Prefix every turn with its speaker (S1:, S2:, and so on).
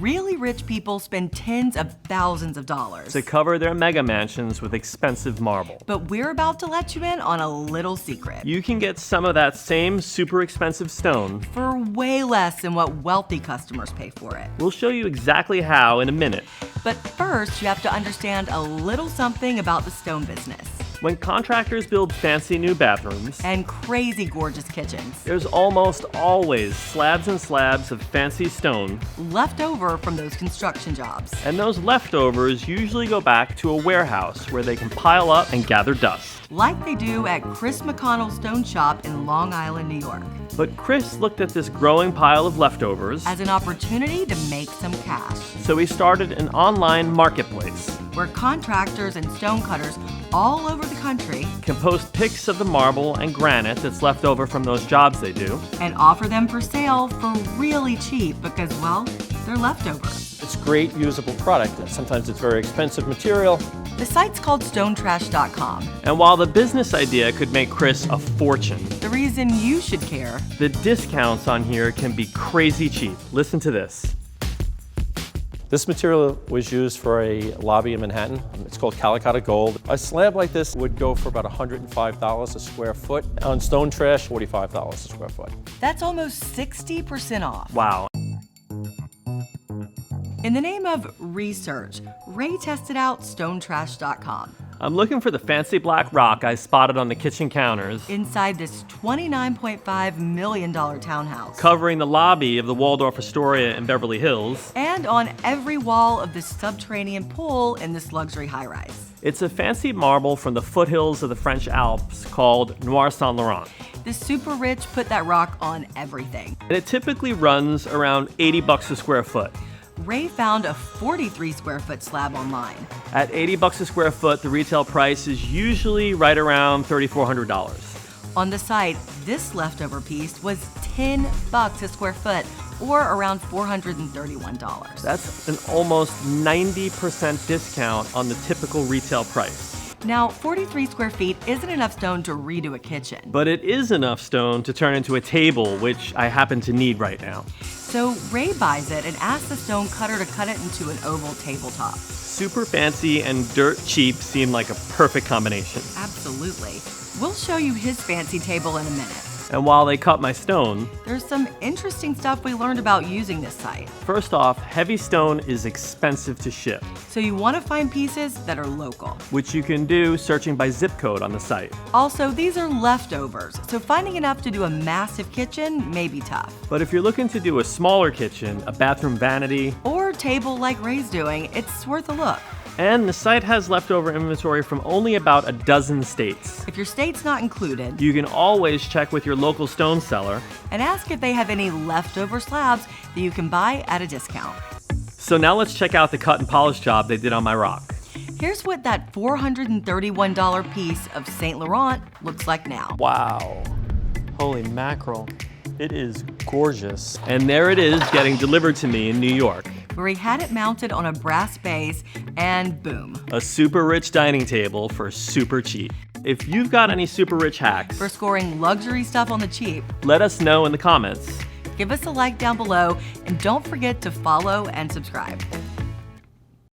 S1: really rich people spend tens of thousands of dollars
S2: to cover their mega mansions with expensive marble.
S1: But we're about to let you in on a little secret.
S2: You can get some of that same super expensive stone
S1: for way less than what wealthy customers pay for it.
S2: We'll show you exactly how in a minute.
S1: But first, you have to understand a little something about the stone business.
S2: When contractors build fancy new bathrooms
S1: and crazy gorgeous kitchens,
S2: there's almost always slabs and slabs of fancy stone
S1: left over from those construction jobs.
S2: And those leftovers usually go back to a warehouse where they can pile up and gather dust.
S1: Like they do at Chris McConnell's Stone Shop in Long Island, New York.
S2: But Chris looked at this growing pile of leftovers
S1: as an opportunity to make some cash.
S2: So he started an online marketplace
S1: where contractors and stone cutters all over the country
S2: can post pics of the marble and granite that's left over from those jobs they do
S1: and offer them for sale for really cheap because, well, they're leftovers.
S3: It's great usable product. Sometimes it's very expensive material.
S1: The site's called stonetrash.com.
S2: And while the business idea could make Chris a fortune,
S1: the reason you should care,
S2: the discounts on here can be crazy cheap. Listen to this.
S3: This material was used for a lobby in Manhattan. It's called Calicotta Gold. A slab like this would go for about $105 a square foot. On Stone Trash, $45 a square foot.
S1: That's almost 60% off.
S2: Wow.
S1: In the name of research, Ray tested out stonetrash.com.
S2: I'm looking for the fancy black rock I spotted on the kitchen counters
S1: inside this $29.5 million townhouse,
S2: covering the lobby of the Waldorf Astoria in Beverly Hills,
S1: and on every wall of this subterranean pool in this luxury high-rise.
S2: It's a fancy marble from the foothills of the French Alps called Noir Saint Laurent.
S1: The super rich put that rock on everything.
S2: And it typically runs around $80 a square foot.
S1: Ray found a 43 square foot slab online.
S2: At $80 a square foot, the retail price is usually right around $3,400.
S1: On the site, this leftover piece was $10 a square foot, or around $431.
S2: That's an almost 90% discount on the typical retail price.
S1: Now, 43 square feet isn't enough stone to redo a kitchen.
S2: But it is enough stone to turn into a table, which I happen to need right now.
S1: So Ray buys it and asks the stone cutter to cut it into an oval tabletop.
S2: Super fancy and dirt cheap seem like a perfect combination.
S1: Absolutely. We'll show you his fancy table in a minute.
S2: And while they cut my stone,
S1: there's some interesting stuff we learned about using this site.
S2: First off, heavy stone is expensive to ship.
S1: So you want to find pieces that are local,
S2: which you can do searching by zip code on the site.
S1: Also, these are leftovers, so finding enough to do a massive kitchen may be tough.
S2: But if you're looking to do a smaller kitchen, a bathroom vanity,
S1: or table like Ray's doing, it's worth a look.
S2: And the site has leftover inventory from only about a dozen states.
S1: If your state's not included,
S2: you can always check with your local stone seller
S1: and ask if they have any leftover slabs that you can buy at a discount.
S2: So now let's check out the cut and polish job they did on my rock.
S1: Here's what that $431 piece of Saint Laurent looks like now.
S3: Wow. Holy mackerel. It is gorgeous.
S2: And there it is getting delivered to me in New York,
S1: where he had it mounted on a brass base, and boom.
S2: A super rich dining table for super cheap. If you've got any super rich hacks
S1: for scoring luxury stuff on the cheap,
S2: let us know in the comments.
S1: Give us a like down below, and don't forget to follow and subscribe.